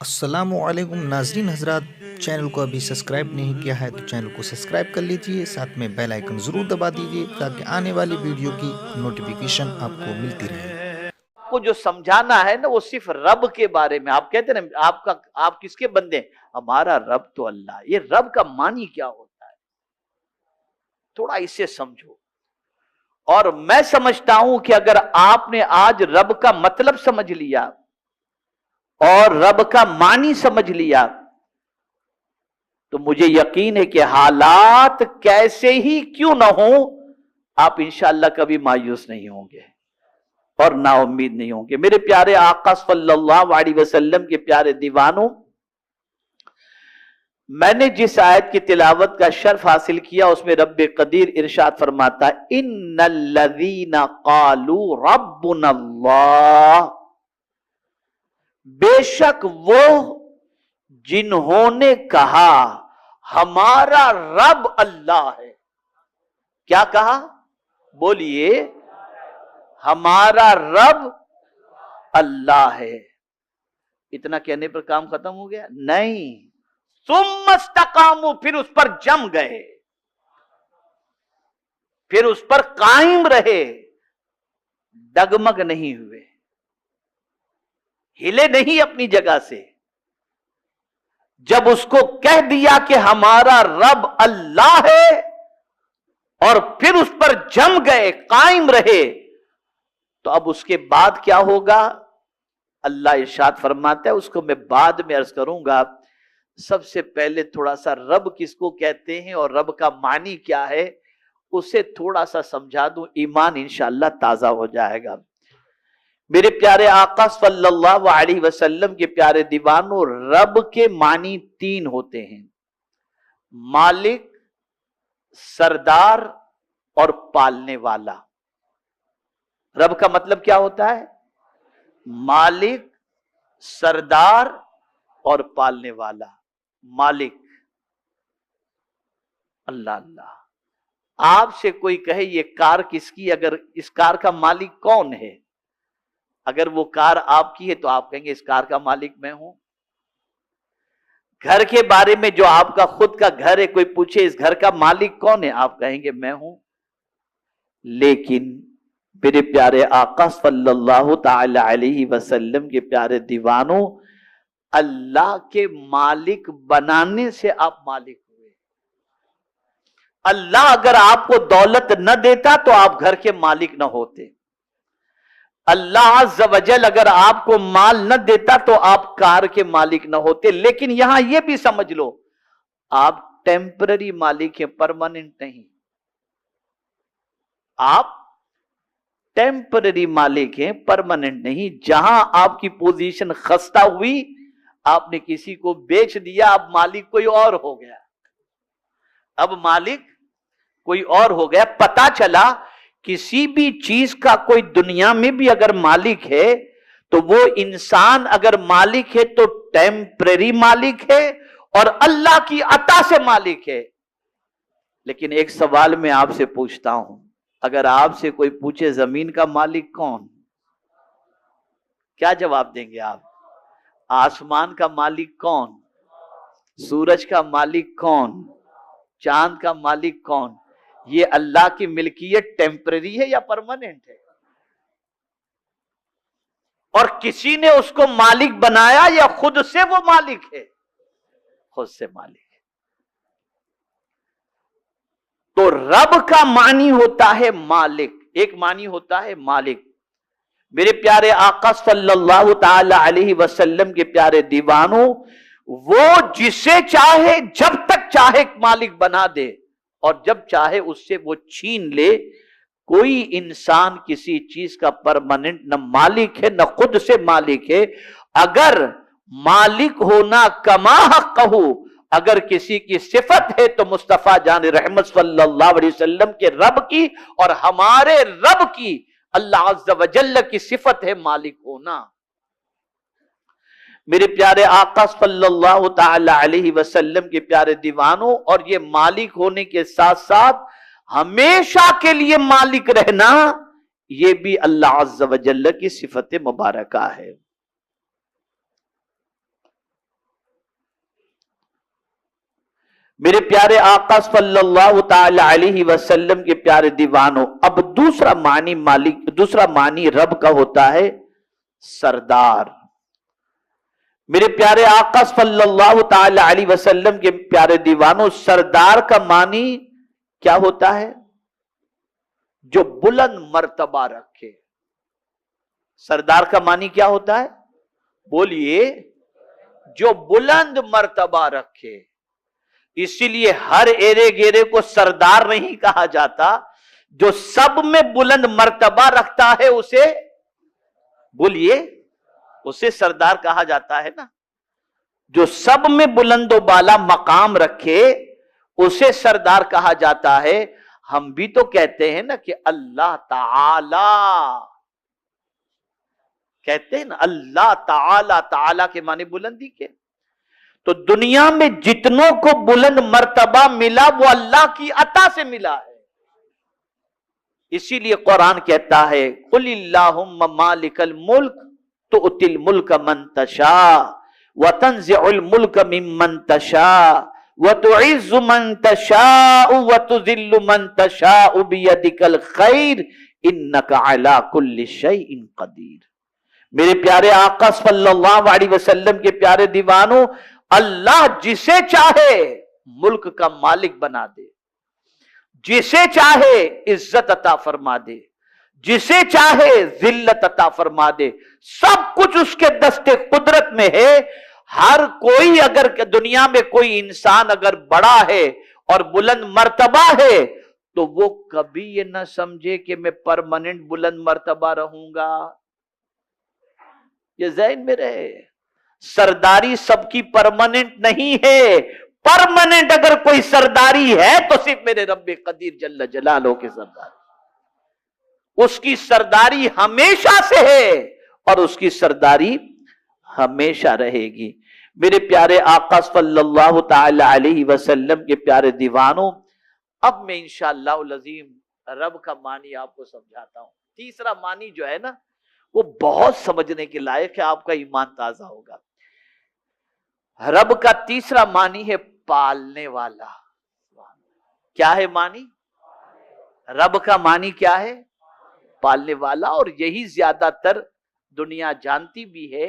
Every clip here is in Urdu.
السلام علیکم ناظرین حضرات، چینل کو ابھی سبسکرائب نہیں کیا ہے تو چینل کو سبسکرائب کر لیجئے، ساتھ میں بیل آئیکن ضرور دبا دیجئے تاکہ آنے والی ویڈیو کی نوٹیفیکیشن آپ کو ملتی رہے۔ کو جو سمجھانا ہے نا وہ صرف رب کے بارے میں۔ آپ کہتے ہیں نا آپ کس کے بندے ہیں؟ ہمارا رب تو اللہ۔ یہ رب کا معنی کیا ہوتا ہے تھوڑا اسے سمجھو۔ اور میں سمجھتا ہوں کہ اگر آپ نے آج رب کا مطلب سمجھ لیا اور رب کا معنی سمجھ لیا تو مجھے یقین ہے کہ حالات کیسے ہی کیوں نہ ہوں، آپ انشاءاللہ کبھی مایوس نہیں ہوں گے اور نا امید نہیں ہوں گے۔ میرے پیارے آقا صلی اللہ علیہ وسلم کے پیارے دیوانوں، میں نے جس آیت کی تلاوت کا شرف حاصل کیا اس میں رب قدیر ارشاد فرماتا ہے ان الذین قالوا ربنا اللہ، بے شک وہ جنہوں نے کہا ہمارا رب اللہ ہے۔ کیا کہا؟ بولیے، ہمارا رب اللہ ہے۔ اتنا کہنے پر کام ختم ہو گیا؟ نہیں، ثم استقاموا، پھر اس پر جم گئے، پھر اس پر قائم رہے، ڈگمگ نہیں ہوئے، ہلے نہیں اپنی جگہ سے۔ جب اس کو کہہ دیا کہ ہمارا رب اللہ ہے اور پھر اس پر جم گئے، قائم رہے، تو اب اس کے بعد کیا ہوگا؟ اللہ ارشاد فرماتا ہے، اس کو میں بعد میں عرض کروں گا۔ سب سے پہلے تھوڑا سا رب کس کو کہتے ہیں اور رب کا معنی کیا ہے اسے تھوڑا سا سمجھا دوں، ایمان انشاءاللہ تازہ ہو جائے گا۔ میرے پیارے آقا صلی اللہ علیہ وسلم کے پیارے دیوانوں، رب کے معنی تین ہوتے ہیں: مالک، سردار اور پالنے والا۔ رب کا مطلب کیا ہوتا ہے؟ مالک، سردار اور پالنے والا۔ مالک، اللہ اللہ۔ آپ سے کوئی کہے یہ کار کس کی، اگر اس کار کا مالک کون ہے، اگر وہ کار آپ کی ہے تو آپ کہیں گے اس کار کا مالک میں ہوں۔ گھر کے بارے میں جو آپ کا خود کا گھر ہے، کوئی پوچھے اس گھر کا مالک کون ہے، آپ کہیں گے میں ہوں۔ لیکن میرے پیارے آقا صلی اللہ تعالی علیہ وسلم کے پیارے دیوانوں، اللہ کے مالک بنانے سے آپ مالک ہوئے۔ اللہ اگر آپ کو دولت نہ دیتا تو آپ گھر کے مالک نہ ہوتے۔ اللہ عز و جل اگر آپ کو مال نہ دیتا تو آپ کار کے مالک نہ ہوتے۔ لیکن یہاں یہ بھی سمجھ لو، آپ ٹیمپرری مالک ہیں، پرماننٹ نہیں۔ آپ ٹیمپرری مالک ہیں، پرماننٹ نہیں۔ جہاں آپ کی پوزیشن خستہ ہوئی، آپ نے کسی کو بیچ دیا، اب مالک کوئی اور ہو گیا، اب مالک کوئی اور ہو گیا۔ پتا چلا کسی بھی چیز کا کوئی دنیا میں بھی اگر مالک ہے تو وہ انسان اگر مالک ہے تو ٹیمپرری مالک ہے اور اللہ کی عطا سے مالک ہے۔ لیکن ایک سوال میں آپ سے پوچھتا ہوں، اگر آپ سے کوئی پوچھے زمین کا مالک کون، کیا جواب دیں گے آپ؟ آسمان کا مالک کون؟ سورج کا مالک کون؟ چاند کا مالک کون؟ یہ اللہ کی ملکیت ٹیمپرری ہے یا پرماننٹ ہے؟ اور کسی نے اس کو مالک بنایا یا خود سے وہ مالک ہے؟ خود سے مالک ہے۔ تو رب کا معنی ہوتا ہے مالک، ایک معنی ہوتا ہے مالک۔ میرے پیارے آقا صلی اللہ تعالی علیہ وسلم کے پیارے دیوانوں، وہ جسے چاہے جب تک چاہے مالک بنا دے اور جب چاہے اس سے وہ چھین لے۔ کوئی انسان کسی چیز کا پرماننٹ نہ مالک ہے نہ خود سے مالک ہے۔ اگر مالک ہونا کما حقہ، اگر کسی کی صفت ہے تو مصطفیٰ جان رحمت صلی اللہ علیہ وسلم کے رب کی اور ہمارے رب کی، اللہ عز و جل کی صفت ہے مالک ہونا۔ میرے پیارے آقا صلی اللہ تعالی علیہ وسلم کے پیارے دیوانوں، اور یہ مالک ہونے کے ساتھ ساتھ ہمیشہ کے لیے مالک رہنا، یہ بھی اللہ عز و جل کی صفت مبارکہ ہے۔ میرے پیارے آقا صلی اللہ تعالی علیہ وسلم کے پیارے دیوانوں، اب دوسرا معنی رب کا ہوتا ہے سردار۔ میرے پیارے آقا صلی اللہ تعالی علیہ وسلم کے پیارے دیوانوں، سردار کا معنی کیا ہوتا ہے؟ جو بلند مرتبہ رکھے۔ سردار کا معنی کیا ہوتا ہے؟ بولیے، جو بلند مرتبہ رکھے۔ اسی لیے ہر ایرے گیرے کو سردار نہیں کہا جاتا، جو سب میں بلند مرتبہ رکھتا ہے اسے بولیے، اسے سردار کہا جاتا ہے نا۔ جو سب میں بلند و بالا مقام رکھے اسے سردار کہا جاتا ہے۔ ہم بھی تو کہتے ہیں نا کہ اللہ تعالی، کہتے ہیں نا اللہ تعالی، تعالی کے معنی بلندی کے۔ تو دنیا میں جتنوں کو بلند مرتبہ ملا وہ اللہ کی عطا سے ملا ہے۔ اسی لیے قرآن کہتا ہے قل اللہم مالک الملک تؤتی الملک من تشاء وتنزع الملک ممن تشاء وتعز من تشاء وتذل من تشاء بیدک الخیر انک علی کل شیء قدیر۔ میرے پیارے آقا صلی اللہ علیہ وسلم کے پیارے دیوانوں، اللہ جسے چاہے ملک کا مالک بنا دے، جسے چاہے عزت عطا فرما دے، جسے چاہے ذلت عطا فرما دے، سب کچھ اس کے دست قدرت میں ہے۔ ہر کوئی اگر دنیا میں کوئی انسان اگر بڑا ہے اور بلند مرتبہ ہے تو وہ کبھی یہ نہ سمجھے کہ میں پرماننٹ بلند مرتبہ رہوں گا۔ یہ ذہن میں رہے، سرداری سب کی پرماننٹ نہیں ہے۔ پرماننٹ اگر کوئی سرداری ہے تو صرف میرے رب قدیر جل جلالہ کے سرداری، اس کی سرداری ہمیشہ سے ہے اور اس کی سرداری ہمیشہ رہے گی۔ میرے پیارے آقا صلی اللہ تعالی علیہ وسلم کے پیارے دیوانوں، اب میں انشاءاللہ العظیم رب کا معنی آپ کو سمجھاتا ہوں۔ تیسرا معنی جو ہے نا وہ بہت سمجھنے کے لائق ہے، آپ کا ایمان تازہ ہوگا۔ رب کا تیسرا معنی ہے پالنے والا۔ کیا ہے معنی؟ رب کا معنی کیا ہے؟ پالنے والا، اور یہی زیادہ تر دنیا جانتی بھی ہے،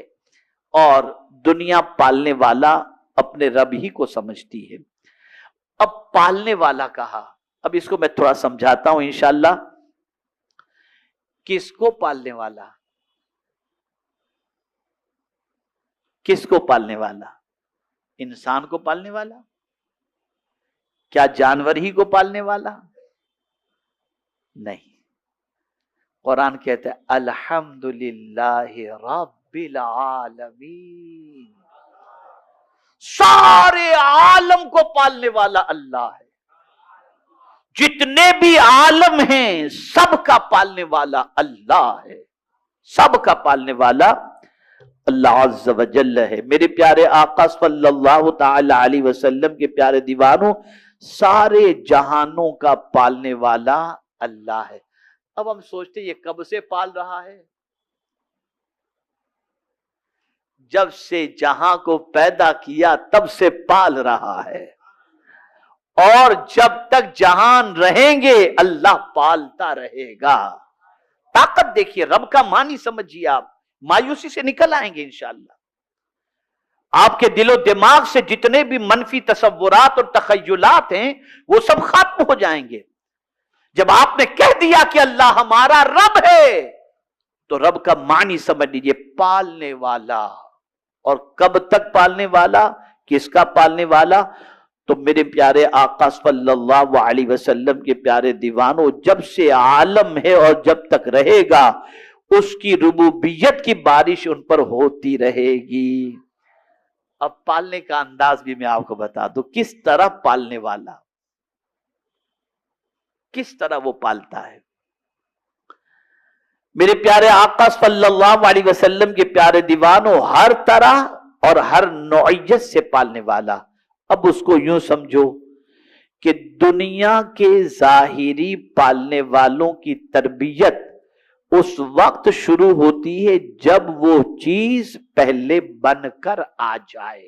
اور دنیا پالنے والا اپنے رب ہی کو سمجھتی ہے۔ اب پالنے والا کہا، اب اس کو میں تھوڑا سمجھاتا ہوں انشاءاللہ۔ کس کو پالنے والا؟ کس کو پالنے والا؟ انسان کو پالنے والا؟ کیا جانور ہی کو پالنے والا؟ نہیں، قرآن کہتا ہے الحمدللہ رب العالمین، سارے عالم کو پالنے والا اللہ ہے۔ جتنے بھی عالم ہیں سب کا پالنے والا اللہ ہے، سب کا پالنے والا اللہ عز و جل ہے۔ میرے پیارے آقا صلی اللہ تعالی علیہ وسلم کے پیارے دیوانوں، سارے جہانوں کا پالنے والا اللہ ہے۔ اب ہم سوچتے یہ کب سے پال رہا ہے؟ جب سے جہاں کو پیدا کیا تب سے پال رہا ہے، اور جب تک جہان رہیں گے اللہ پالتا رہے گا۔ طاقت دیکھیے، رب کا معنی سمجھیے، آپ مایوسی سے نکل آئیں گے انشاءاللہ۔ آپ کے دل و دماغ سے جتنے بھی منفی تصورات اور تخیلات ہیں وہ سب ختم ہو جائیں گے۔ جب آپ نے کہہ دیا کہ اللہ ہمارا رب ہے تو رب کا معنی سمجھ لیجیے، پالنے والا۔ اور کب تک پالنے والا؟ کس کا پالنے والا؟ تو میرے پیارے آقا صلی اللہ علیہ وسلم کے پیارے دیوانوں، جب سے عالم ہے اور جب تک رہے گا اس کی ربوبیت کی بارش ان پر ہوتی رہے گی۔ اب پالنے کا انداز بھی میں آپ کو بتا دوں، کس طرح پالنے والا، کس طرح وہ پالتا ہے۔ میرے پیارے آقا صلی اللہ علیہ وسلم کے پیارے دیوانوں، ہر طرح اور ہر نوعیت سے پالنے والا۔ اب اس کو یوں سمجھو کہ دنیا کے ظاہری پالنے والوں کی تربیت اس وقت شروع ہوتی ہے جب وہ چیز پہلے بن کر آ جائے۔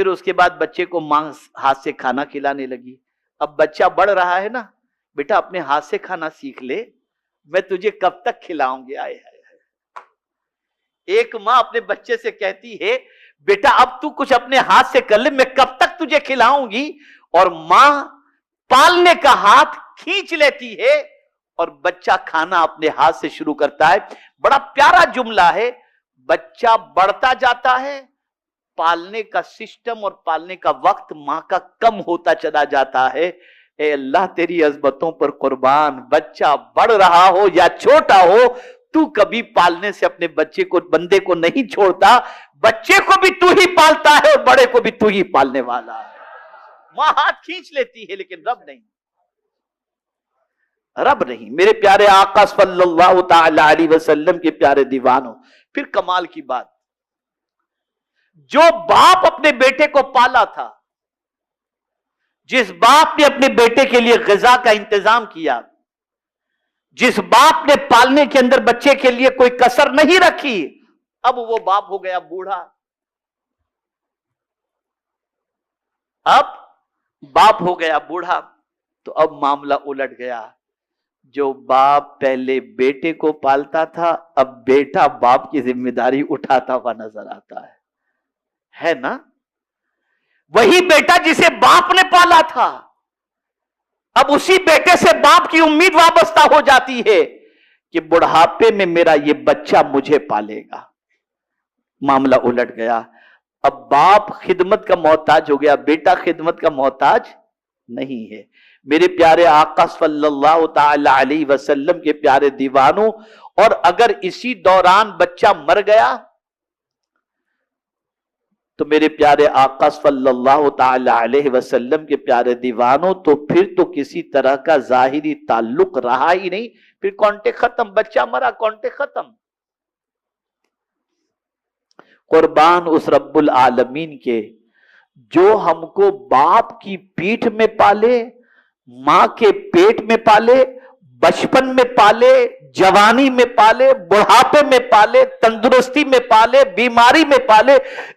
پھر اس کے بعد بچے کو ماں ہاتھ سے کھانا کھلانے لگی. اب بچہ بڑھ رہا ہے نا, بیٹا اپنے ہاتھ سے کھانا سیکھ لے, میں تجھے کب تک کھلاؤں گی. آئے ہائے. ایک ماں اپنے بچے سے کہتی ہے بیٹا اب تو کچھ اپنے ہاتھ سے کر لے, میں کب تک تجھے کھلاؤں گی. اور ماں پالنے کا ہاتھ کھینچ لیتی ہے اور بچہ کھانا اپنے ہاتھ سے شروع کرتا ہے. بڑا پیارا جملہ ہے. بچہ بڑھتا جاتا ہے, پالنے کا سسٹم اور پالنے کا وقت ماں کا کم ہوتا چلا جاتا ہے. اے اللہ تیری عظمتوں پر قربان, بچہ بڑھ رہا ہو یا چھوٹا ہو, تو کبھی پالنے سے اپنے بچے کو, بندے کو نہیں چھوڑتا. بچے کو بھی تو ہی پالتا ہے اور بڑے کو بھی تو ہی پالنے والا ہے. ماں ہاتھ کھینچ لیتی ہے لیکن رب نہیں, رب نہیں. میرے پیارے آقا صلی اللہ تعالی علیہ وسلم کے پیارے دیوانوں, پھر کمال کی بات, جو باپ اپنے بیٹے کو پالا تھا, جس باپ نے اپنے بیٹے کے لیے غذا کا انتظام کیا, جس باپ نے پالنے کے اندر بچے کے لیے کوئی کسر نہیں رکھی, اب وہ باپ ہو گیا بوڑھا. اب باپ ہو گیا بوڑھا تو اب معاملہ الٹ گیا. جو باپ پہلے بیٹے کو پالتا تھا, اب بیٹا باپ کی ذمہ داری اٹھاتا ہوا نظر آتا ہے نا. وہی بیٹا جسے باپ نے پالا تھا, اب اسی بیٹے سے باپ کی امید وابستہ ہو جاتی ہے کہ بڑھاپے میں میرا یہ بچہ مجھے پالے گا. معاملہ الٹ گیا. اب باپ خدمت کا محتاج ہو گیا, بیٹا خدمت کا محتاج نہیں ہے. میرے پیارے آقا صلی اللہ تعالی علیہ وسلم کے پیارے دیوانوں, اور اگر اسی دوران بچہ مر گیا تو میرے پیارے آقا صلی اللہ تعالی علیہ وسلم کے پیارے دیوانوں, تو پھر تو کسی طرح کا ظاہری تعلق رہا ہی نہیں, پھر کانٹیکٹ ختم. بچہ مرا, کانٹیکٹ ختم. قربان اس رب العالمین کے جو ہم کو باپ کی پیٹھ میں پالے, ماں کے پیٹ میں پالے, بچپن میں پالے, جوانی میں پالے, بڑھاپے میں پالے, تندرستی میں پالے, بیماری میں پالے.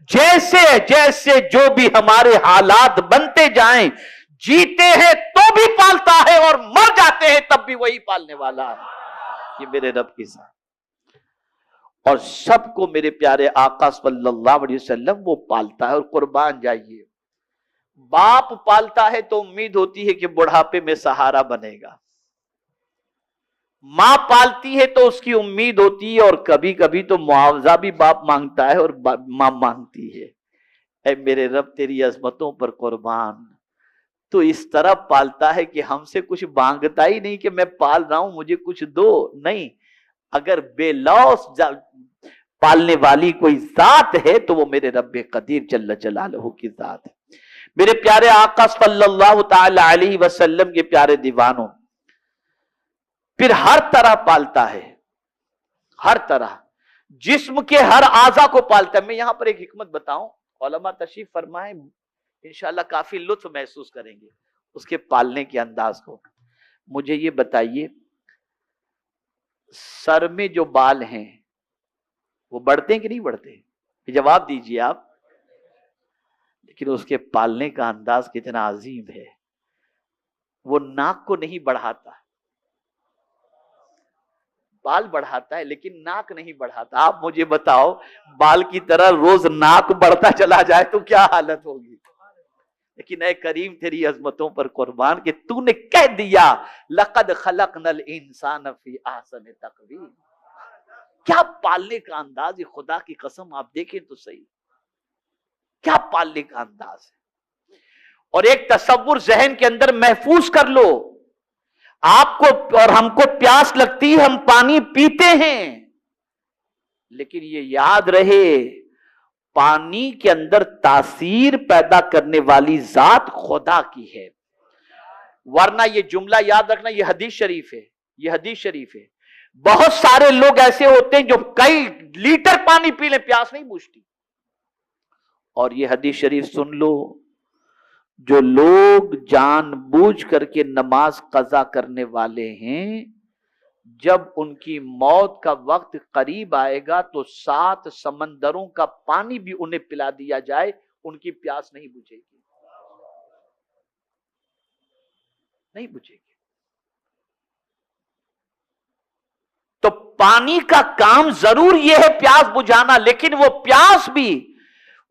جیسے جیسے جو بھی ہمارے حالات بنتے جائیں, جیتے ہیں تو بھی پالتا ہے اور مر جاتے ہیں تب بھی وہی پالنے والا ہے. یہ میرے رب کی ذات. اور سب کو میرے پیارے آقا صلی اللہ علیہ وسلم وہ پالتا ہے. اور قربان جائیے, باپ پالتا ہے تو امید ہوتی ہے کہ بڑھاپے میں سہارا بنے گا. ماں پالتی ہے تو اس کی امید ہوتی ہے, اور کبھی کبھی تو معاوضہ بھی باپ مانگتا ہے اور ماں مانگتی ہے. اے میرے رب تیری عظمتوں پر قربان, تو اس طرح پالتا ہے کہ ہم سے کچھ مانگتا ہی نہیں کہ میں پال رہا ہوں مجھے کچھ دو. نہیں, اگر بے لوث پالنے والی کوئی ذات ہے تو وہ میرے رب قدیر جل جلالہ کی ذات ہے. میرے پیارے آقا صلی اللہ تعالی علیہ وسلم کے پیارے دیوانوں, پھر ہر طرح پالتا ہے, ہر طرح جسم کے ہر اعضا کو پالتا ہے. میں یہاں پر ایک حکمت بتاؤں, علماء تشریف فرمائیں, انشاءاللہ کافی لطف محسوس کریں گے اس کے پالنے کے انداز کو. مجھے یہ بتائیے, سر میں جو بال ہیں وہ بڑھتے ہیں کہ نہیں بڑھتے؟ جواب دیجئے آپ. لیکن اس کے پالنے کا انداز کتنا عظیم ہے. وہ ناک کو نہیں بڑھاتا, بال بڑھاتا ہے لیکن ناک نہیں بڑھاتا. آپ مجھے بتاؤ, بال کی طرح روز ناک بڑھتا چلا جائے تو کیا حالت ہوگی. لیکن اے کریم تیری عظمتوں پر قربان کہ تو نے کہہ دیا لقد خلقنا الانسان فی احسن تقویم. کیا پالنے کا انداز ہے, خدا کی قسم آپ دیکھیں تو صحیح, کیا پالنے کا انداز ہے. اور ایک تصور ذہن کے اندر محفوظ کر لو, آپ کو اور ہم کو پیاس لگتی ہے, ہم پانی پیتے ہیں, لیکن یہ یاد رہے پانی کے اندر تاثیر پیدا کرنے والی ذات خدا کی ہے. ورنہ یہ جملہ یاد رکھنا, یہ حدیث شریف ہے, یہ حدیث شریف ہے. بہت سارے لوگ ایسے ہوتے ہیں جو کئی لیٹر پانی پی لیں پیاس نہیں بجھتی. اور یہ حدیث شریف سن لو, جو لوگ جان بوجھ کر کے نماز قضا کرنے والے ہیں, جب ان کی موت کا وقت قریب آئے گا تو 7 سمندروں کا پانی بھی انہیں پلا دیا جائے, ان کی پیاس نہیں بجھے گی، نہیں بجھے گی۔ تو پانی کا کام ضرور یہ ہے پیاس بجھانا، لیکن وہ پیاس بھی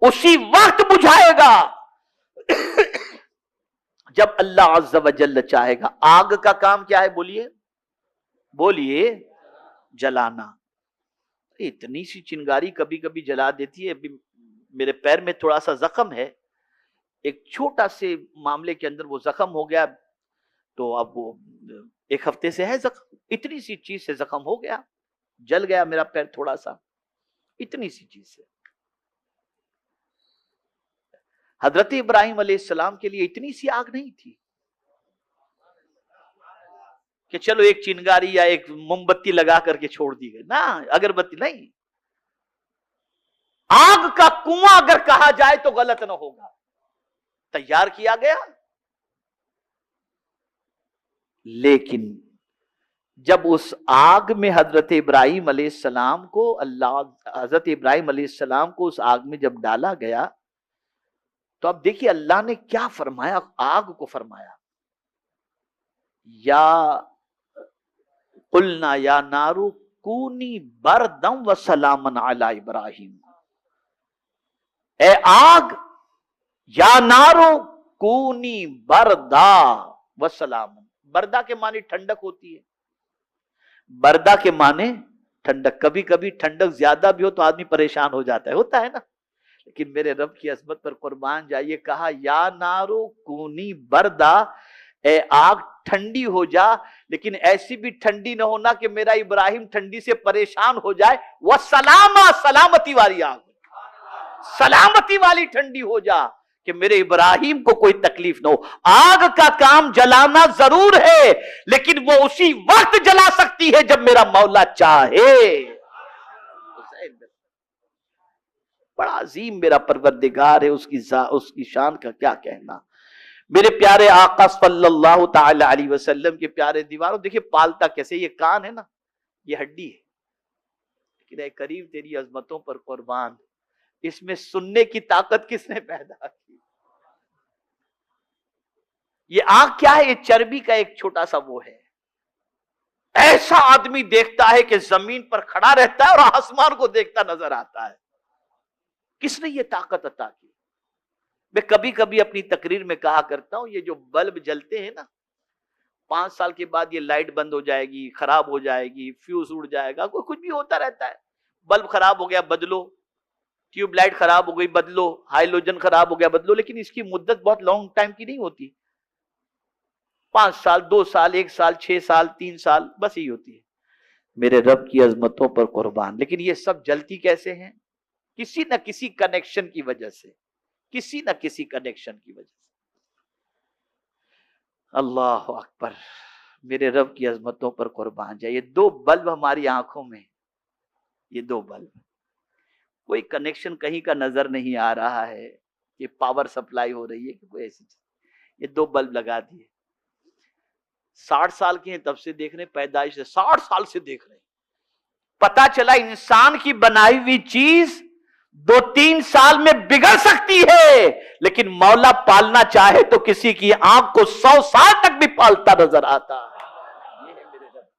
اسی وقت بجھائے گا جب اللہ عز و جل چاہے گا۔ آگ کا کام کیا ہے؟ بولیے بولیے، جلانا۔ اتنی سی چنگاری کبھی کبھی جلا دیتی ہے۔ ابھی میرے پیر میں تھوڑا سا زخم ہے، ایک چھوٹا سے معاملے کے اندر وہ زخم ہو گیا، تو اب وہ 1 ہفتے سے ہے زخم، اتنی سی چیز سے زخم ہو گیا، جل گیا میرا پیر تھوڑا سا، اتنی سی چیز سے۔ حضرت ابراہیم علیہ السلام کے لیے اتنی سی آگ نہیں تھی کہ چلو ایک چنگاری یا ایک موم بتی لگا کر کے چھوڑ دی گئی، نہ، اگربتی نہیں۔ آگ کا کنواں اگر کہا جائے تو غلط نہ ہوگا، تیار کیا گیا۔ لیکن جب اس آگ میں حضرت ابراہیم علیہ السلام کو حضرت ابراہیم علیہ السلام کو اس آگ میں جب ڈالا گیا، تو اب دیکھیے اللہ نے کیا فرمایا، آگ کو فرمایا یا قلنا یا نارو کونی بردم و سلامن علی ابراہیم، اے آگ، یا نارو کونی بردا و سلامن۔ بردا کے معنی ٹھنڈک ہوتی ہے، بردا کے معنی ٹھنڈک۔ کبھی کبھی ٹھنڈک زیادہ بھی ہو تو آدمی پریشان ہو جاتا ہے، ہوتا ہے نا، لیکن میرے رب کی عظمت پر قربان جائیے، کہا یا نارو کونی بردا، اے آگ ٹھنڈی ہو جا، لیکن ایسی بھی ٹھنڈی نہ ہونا کہ میرا ابراہیم ٹھنڈی سے پریشان ہو جائے، وہ سلامتی والی آگ، سلامتی والی ٹھنڈی ہو جا کہ میرے ابراہیم کو کوئی تکلیف نہ ہو۔ آگ کا کام جلانا ضرور ہے، لیکن وہ اسی وقت جلا سکتی ہے جب میرا مولا چاہے۔ بڑا عظیم میرا پروردگار ہے، اس کی شان کا کیا کہنا۔ میرے پیارے آقا صلی اللہ تعالی علیہ وسلم کے پیارے دیواروں، دیکھیں پالتا کیسے، یہ کان ہے نا، یہ ہڈی ہے، لیکن اے کریم تیری عظمتوں پر قربان، اس میں سننے کی طاقت کس نے پیدا کی؟ یہ آنکھ کیا ہے؟ یہ چربی کا ایک چھوٹا سا وہ ہے۔ ایسا آدمی دیکھتا ہے کہ زمین پر کھڑا رہتا ہے اور آسمان کو دیکھتا نظر آتا ہے۔ کس نے یہ طاقت عطا کی؟ میں کبھی کبھی اپنی تقریر میں کہا کرتا ہوں، یہ جو بلب جلتے ہیں نا، 5 سال کے بعد یہ لائٹ بند ہو جائے گی، خراب ہو جائے گی، فیوز اڑ جائے گا، کچھ بھی ہوتا رہتا ہے۔ بلب خراب ہو گیا بدلو، ٹیوب لائٹ خراب ہو گئی بدلو، ہائیلوجن خراب ہو گیا بدلو، لیکن اس کی مدت بہت لانگ ٹائم کی نہیں ہوتی، 5 سال، 2 سال، 1 سال، 6 سال، 3 سال، بس یہی ہوتی ہے۔ میرے رب کی عظمتوں پر قربان، لیکن یہ سب جلتی کیسے ہیں؟ کسی نہ کسی کنیکشن کی وجہ سے، کسی نہ کسی کنیکشن کی وجہ سے۔ اللہ اکبر، میرے رب کی عظمتوں پر قربان جائے۔ یہ 2 بلب ہماری آنکھوں میں، یہ 2 بلب، کوئی کنیکشن کہیں کا نظر نہیں آ رہا ہے کہ پاور سپلائی ہو رہی ہے کہ کوئی ایسی چیز، یہ 2 بلب لگا دیے۔ 60 سال کے ہیں تب سے دیکھ رہے ہیں، پیدائش سے 60 سال سے دیکھ رہے ہیں۔ پتا چلا انسان کی بنائی ہوئی چیز 2-3 سال میں بگڑ سکتی ہے، لیکن مولا پالنا چاہے تو کسی کی آنکھ کو 100 سال تک بھی پالتا نظر آتا ہے۔